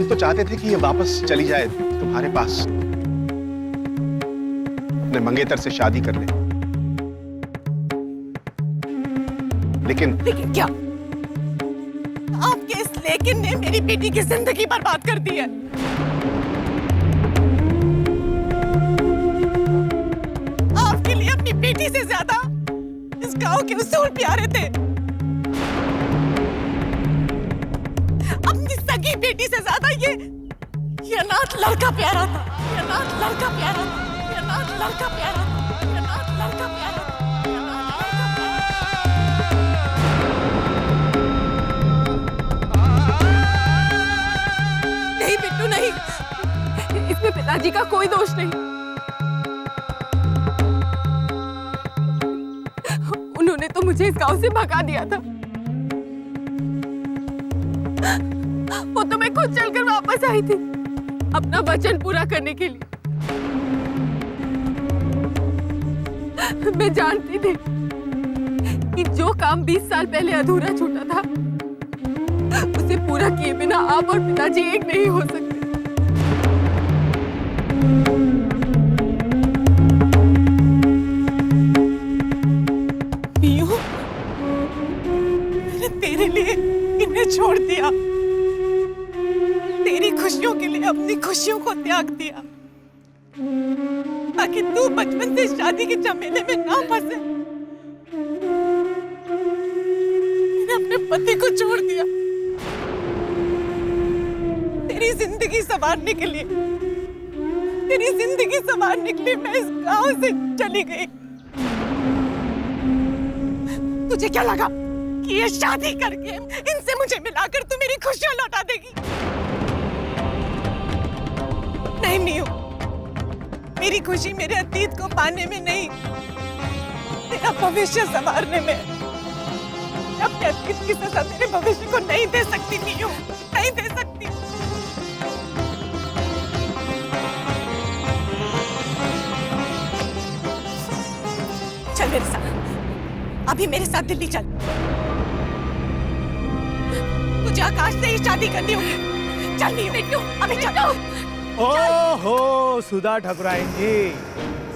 हम तो चाहते थे कि ये वापस चली जाए तुम्हारे पास, अपने मंगेतर से शादी कर ले। लेकिन क्या आपके इस लेकिन ने मेरी बेटी की जिंदगी बर्बाद कर दी है? आपके लिए अपनी बेटी से ज्यादा इस गांव के उसूल प्यारे थे। अपनी सगी बेटी से ज्यादा ये अनाथ लड़का प्यारा था। ये अनाथ लड़का प्यारा था। ये अनाथ लड़का प्यारा था। ये अनाथ लड़का प्यारा था। नहीं बिट्टू नहीं, इसमें पिताजी का कोई दोष नहीं। उन्होंने तो मुझे इस गांव से भगा दिया था। वो तो मैं खुद चलकर वापस आई थी अपना वचन पूरा करने के लिए। मैं जानती थी कि जो काम 20 साल पहले अधूरा छूटा था उसे पूरा किए बिना आप और पिताजी एक नहीं हो सकते। पीयू, मैंने तेरे लिए इन्हें छोड़ दिया, तेरी खुशियों के लिए अपनी खुशियों को त्याग दिया, ताकि तू बचपन से शादी के झमेले में ना फंसे। मैंने अपने पति को छोड़ दिया तेरी जिंदगी संवारने के लिए। तेरी जिंदगी संवारने के लिए मैं इस गांव से चली गई। तुझे क्या लगा कि ये शादी करके इनसे मुझे मिलाकर तू मेरी खुशियां लौटा देगी? नहीं मीयू, मेरी खुशी मेरे अतीत को पाने में नहीं, तेरा भविष्य संवारने में। अपने अतीत की सजा तेरे भविष्य को नहीं दे सकती मीयू, नहीं दे सकती। चल मेरे साथ, अभी मेरे साथ दिल्ली चल। तुझे आकाश से ही शादी करनी होगी। चल मीयू, अभी चल। ओहो सुधा ठकुराइन जी,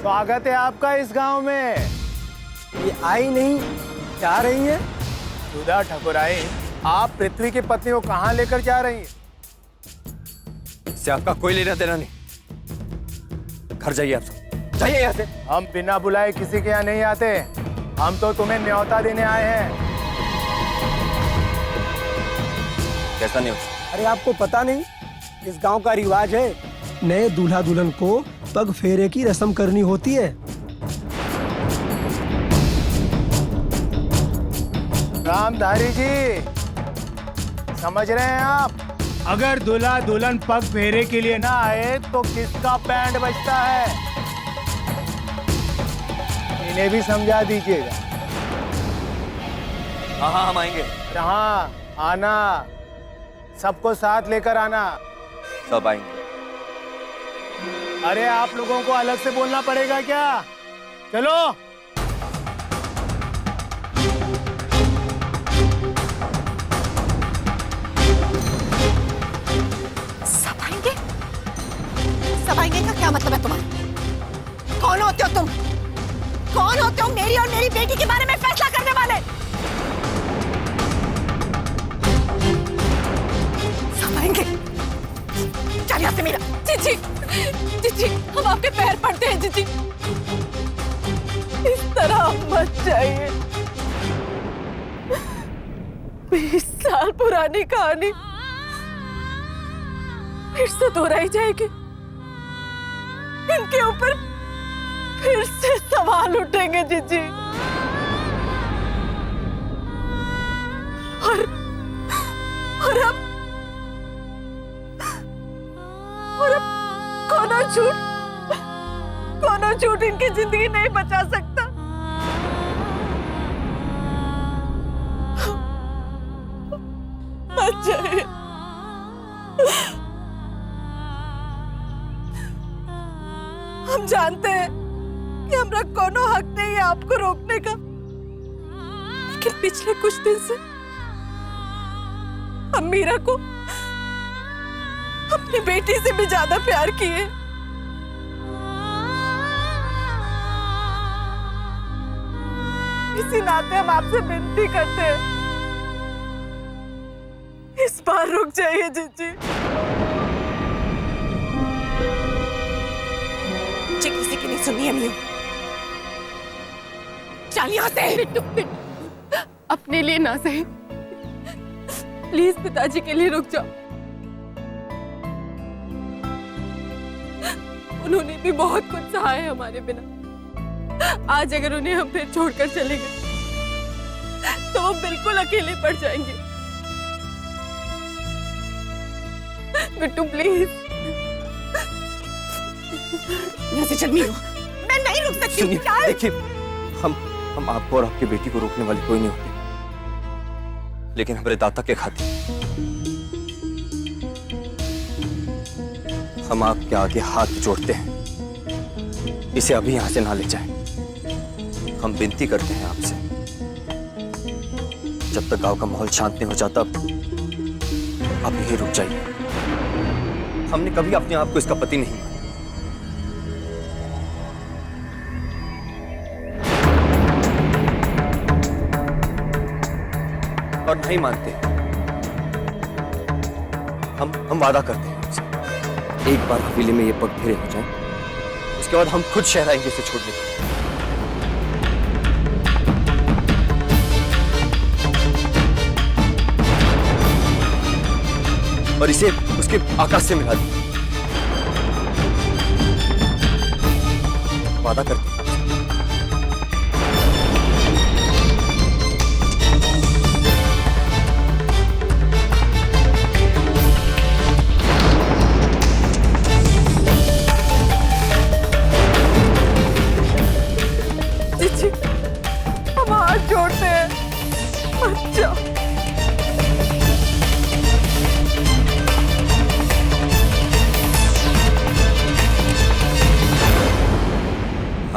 स्वागत है आपका इस गांव में। ये आई नहीं जा रही है? सुधा ठकुराइन, आप पृथ्वी की पत्नी को कहाँ लेकर जा रही हैं? इससे आपका कोई लेना देना नहीं। घर जाइए, आप सब जाइए यहाँ से। हम बिना बुलाए किसी के यहाँ नहीं आते। हम तो तुम्हें न्योता देने आए हैं। कैसा नहीं? अरे आपको पता नहीं, इस गांव का रिवाज है, नए दूल्हा दुल्हन को पग फेरे की रस्म करनी होती है। रामधारी जी, समझ रहे हैं आप? अगर दूल्हा दुल्हन पग फेरे के लिए ना आए तो किसका बैंड बजता है? इन्हें भी समझा दीजिएगा। हाँ हाँ, हम आएंगे। हाँ आना, सबको साथ लेकर आना। सब आएंगे। अरे आप लोगों को अलग से बोलना पड़ेगा क्या? चलो। सब आएंगे? सब आएंगे का क्या मतलब है तुम्हारा? कौन होते हो तुम? कौन होते हो मेरी और मेरी बेटी के बारे में फैसला करने वाले? सब आएंगे। चल यहाँ से मीरा। जीजी, जीजी, हम आपके पैर पड़ते हैं जीजी। इस तरह मत जाइए। 20 साल पुरानी कहानी फिर से दोहराई जाएगी। इनके ऊपर फिर से सवाल उठेंगे जीजी। और अब कोनो झूठ इनकी जिंदगी नहीं बचा सकता। मत जाइए। हम जानते हैं कि हमरा कोनो हक नहीं है आपको रोकने का, लेकिन पिछले कुछ दिन से हम मीरा को अपनी बेटी से भी ज्यादा प्यार किए। इसी नाते हम आपसे विनती करते हैं, इस बार रुक जाइए जीजी। जी किसी की नहीं सुनिए मियो। चल यहाँ से। बिट्टू, अपने लिए ना सही, प्लीज पिताजी के लिए रुक जाओ। उन्होंने भी बहुत कुछ सहा है हमारे बिना। आज अगर उन्हें हम फिर छोड़कर चले गए तो वो बिल्कुल अकेले पड़ जाएंगे। बिट्टू प्लीज यहाँ से चल मियो। मैं नहीं रुक सकती। देखिए, हम आपको और आपकी बेटी को रोकने वाले कोई नहीं होते, लेकिन हमारे दाता के खातिर हम आपके आगे हाथ जोड़ते हैं, इसे अभी यहां से ना ले जाएं। हम विनती करते हैं आपसे, जब तक गांव का माहौल शांत नहीं हो जाता आप यहीं रुक जाइए। हमने कभी अपने आप को इसका पति नहीं माना। और नहीं मानते। हम वादा करते हैं आपसे, एक बार हवेली में ये पग फेरे हो जाए, उसके बाद हम खुद शहर आएंगे इसे छोड़ने के लिए। और इसे उसके आकाश से मिला दें। वादा करते हैं। हम हाथ जोड़ते हैं, मत जाओ।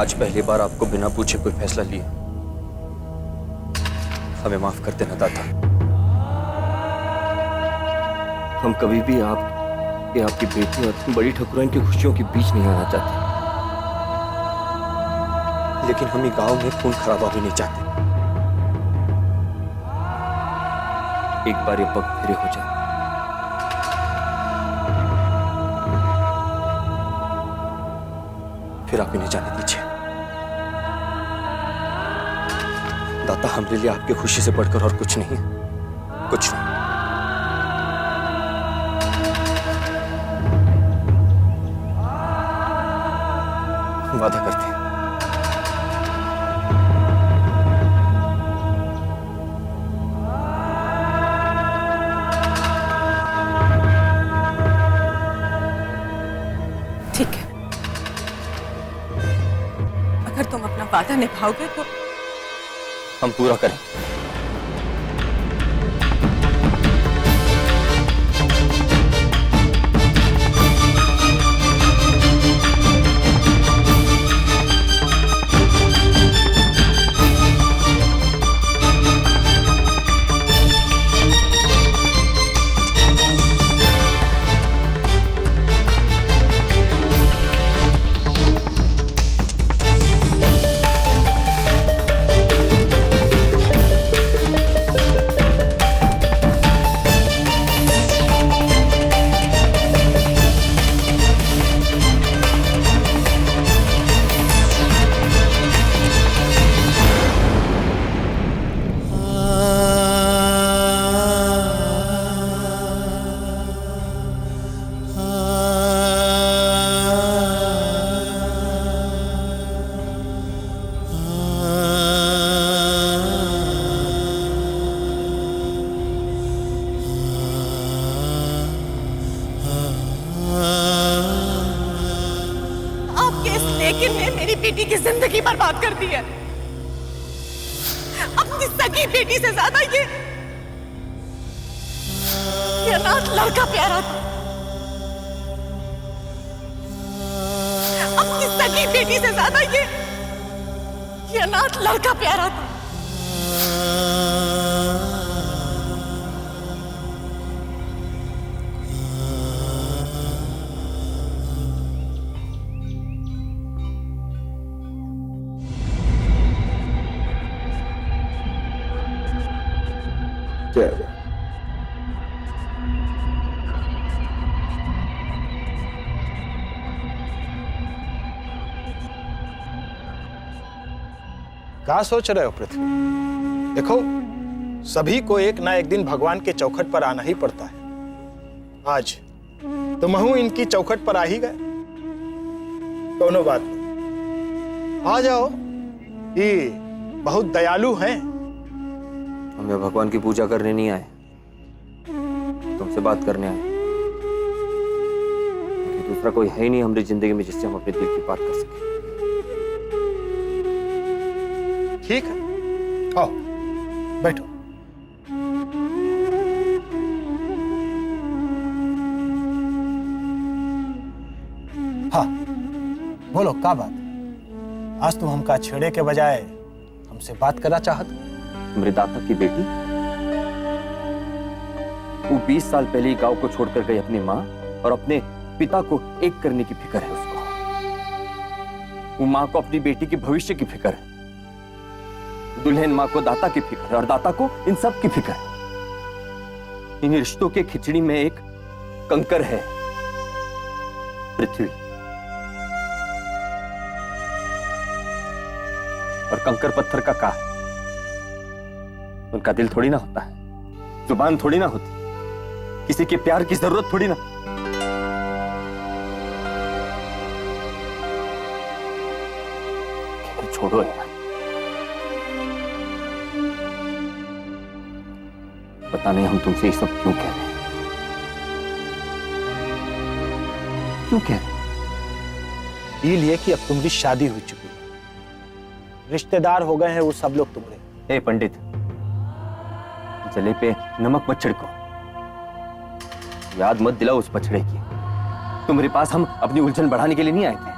आज पहली बार आपको बिना पूछे कोई फैसला लिए। हमें माफ कर देना दाता। हम कभी भी आपकी बेटी और बड़ी ठकुराइन की खुशियों के बीच नहीं आना चाहते, लेकिन हम ये गांव में खून खराबा भी नहीं चाहते। एक बार ये पग फेरे हो जाए, फिर आप इन्हें जाने दीजिए। दाता, हमारे लिए आपकी खुशी से बढ़कर और कुछ नहीं, कुछ नहीं। वादा करते हैं। ठीक है, अगर तुम अपना वादा निभाओगे तो हम पूरा करें। लेकिन ने मेरी बेटी की जिंदगी बर्बाद कर दी है। अपनी सगी बेटी से ज्यादा ये अनाथ लड़का प्यारा था। अपनी सगी बेटी से ज्यादा ये अनाथ लड़का प्यारा था। जय हो। क्या सोच रहे हो पृथ्वी? देखो, सभी को एक ना एक दिन भगवान के चौखट पर आना ही पड़ता है। आज तुमहू इनकी चौखट पर आ ही गए। दोनों बात नहीं, आ जाओ। ये बहुत दयालु हैं। हम यहाँ भगवान की पूजा करने नहीं आए, तुमसे बात करने आए। क्योंकि दूसरा कोई है ही नहीं हमारी जिंदगी में जिससे हम अपने दिल की बात कर सके। ठीक है, आओ बैठो। हाँ, बोलो क्या बात? आज तुम हमका छेड़े के बजाय हमसे बात करना चाहत? मेरे दादा की बेटी वो 20 साल पहले ही गांव को छोड़कर गई अपनी माँ और अपने पिता को एक करने की फिक्र है उसको। वो माँ को अपनी बेटी के भविष्य की फिक्र है, दुल्हन माँ को दाता की फिक्र है और दाता को इन सब की फिक्र है। इन रिश्तों के खिचड़ी में एक कंकर है, पृथ्वी। और कंकर पत्थर का है, उनका दिल थोड़ी ना होता है, जुबान थोड़ी ना होती, किसी के प्यार की जरूरत थोड़ी ना। छोड़ो यार, पता नहीं हम तुमसे ये सब क्यों कह रहे हैं, क्यों कह रहे हैं? इसलिए कि अब तुम्हारी शादी हो चुकी है, रिश्तेदार हो गए हैं वो सब लोग तुम्हारे। ए पंडित, जले पे नमक मत छिड़को, याद मत दिलाओ उस पछड़े की। तुम्हारे पास हम अपनी उलझन बढ़ाने के लिए नहीं आए थे।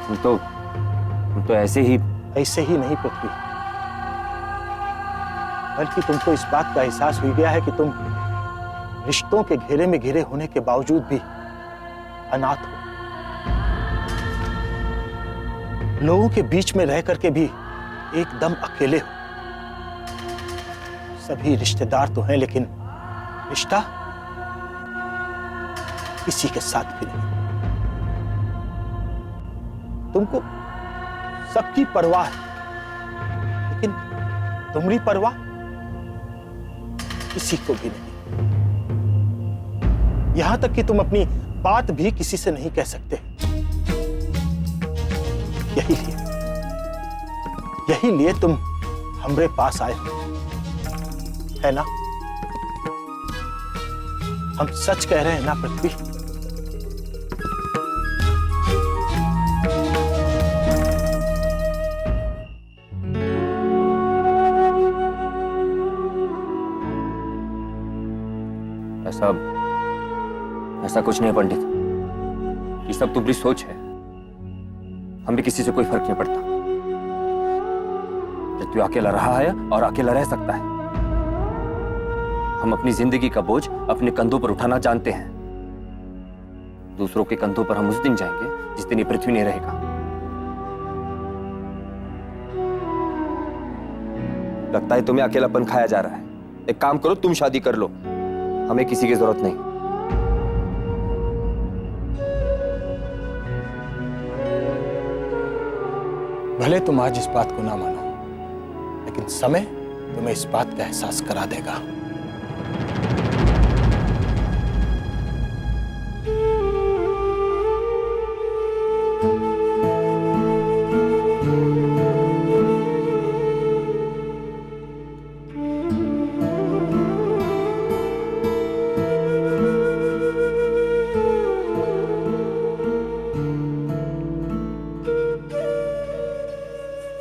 हम तो ऐसे ही नहीं पृथ्वी, बल्कि तुमको इस बात का एहसास हो गया है कि तुम रिश्तों के घेरे में घिरे होने के बावजूद भी अनाथ हो। लोगों के बीच में रह करके भी एकदम अकेले हो। सभी रिश्तेदार तो हैं, लेकिन रिश्ता किसी के साथ भी नहीं। तुमको सबकी परवाह है, लेकिन तुम्हारी परवाह किसी को भी नहीं। यहां तक कि तुम अपनी बात भी किसी से नहीं कह सकते। यही लिए तुम हमरे पास आए हो, है ना? हम सच कह रहे हैं ना पृथ्वी? ऐसा कुछ नहीं है पंडित, ये सब तुम्हारी सोच है। हमें किसी से कोई फर्क नहीं पड़ता। पृथ्वी अकेला रहा है और अकेला रह सकता है। हम अपनी जिंदगी का बोझ अपने कंधों पर उठाना जानते हैं। दूसरों के कंधों पर हम उस दिन जाएंगे जिस दिन ये पृथ्वी नहीं रहेगा। लगता है तुम्हें अकेलापन खाया जा रहा है। एक काम करो, तुम शादी कर लो, हमें किसी की जरूरत नहीं। भले तुम आज इस बात को ना मानो, लेकिन समय तुम्हें इस बात का एहसास करा देगा।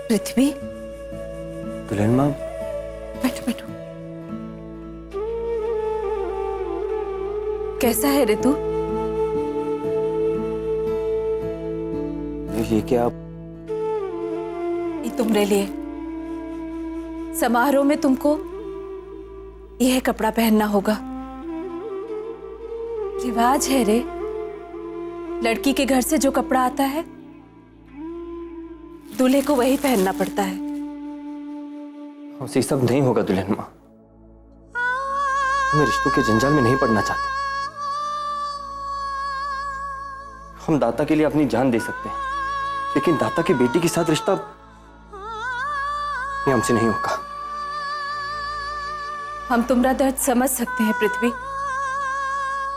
पृथ्वी, दुल्हन माँ, बैठो बैठो। कैसा है ऋतु? ये क्या? ये तुम्हारे लिए। समारोह में तुमको यह कपड़ा पहनना होगा। रिवाज है रे, लड़की के घर से जो कपड़ा आता है दूल्हे को वही पहनना पड़ता है। हमसे सब नहीं होगा दुल्हन माँ, हमें रिश्तों के जंजाल में नहीं पड़ना चाहते। हम दाता के लिए अपनी जान दे सकते हैं, लेकिन दाता की बेटी के साथ रिश्ता ये हमसे नहीं होगा। हम तुम्हारा दर्द समझ सकते हैं पृथ्वी,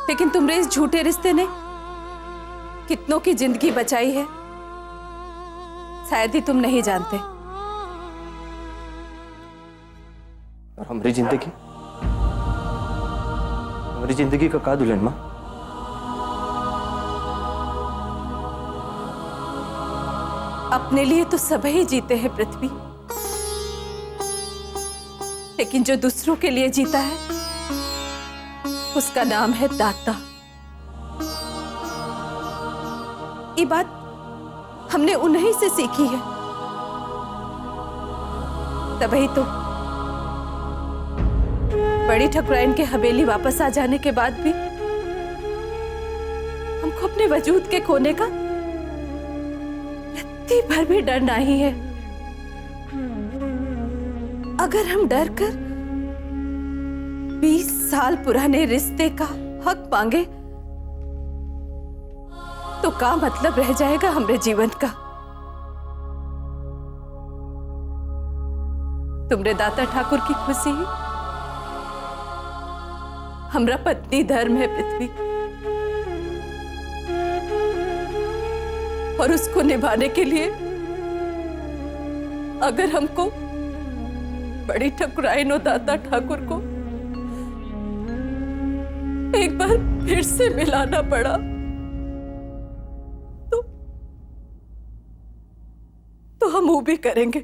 लेकिन तुम्हारे इस झूठे रिश्ते ने कितनों की जिंदगी बचाई है, शायद ही तुम नहीं जानते। और हमारी जिंदगी का का दुल्हन मां? अपने लिए तो सभी जीते हैं पृथ्वी, लेकिन जो दूसरों के लिए जीता है उसका नाम है दाता। ये बात हमने उन्हीं से सीखी है, तभी तो बड़ी ठकुराइन के हवेली वापस आ जाने के बाद भी हमको अपने वजूद के खोने का रत्ती भर भी डर नहीं है। अगर हम डर कर 20 साल पुराने रिश्ते का हक मांगे तो क्या मतलब रह जाएगा हमारे जीवन का। तुमरे दाता ठाकुर की खुशी हमरा पत्नी धर्म है पृथ्वी, और उसको निभाने के लिए अगर हमको बड़ी ठकुराइन और दाता ठाकुर को एक बार फिर से मिलाना पड़ा तो हम वो भी करेंगे।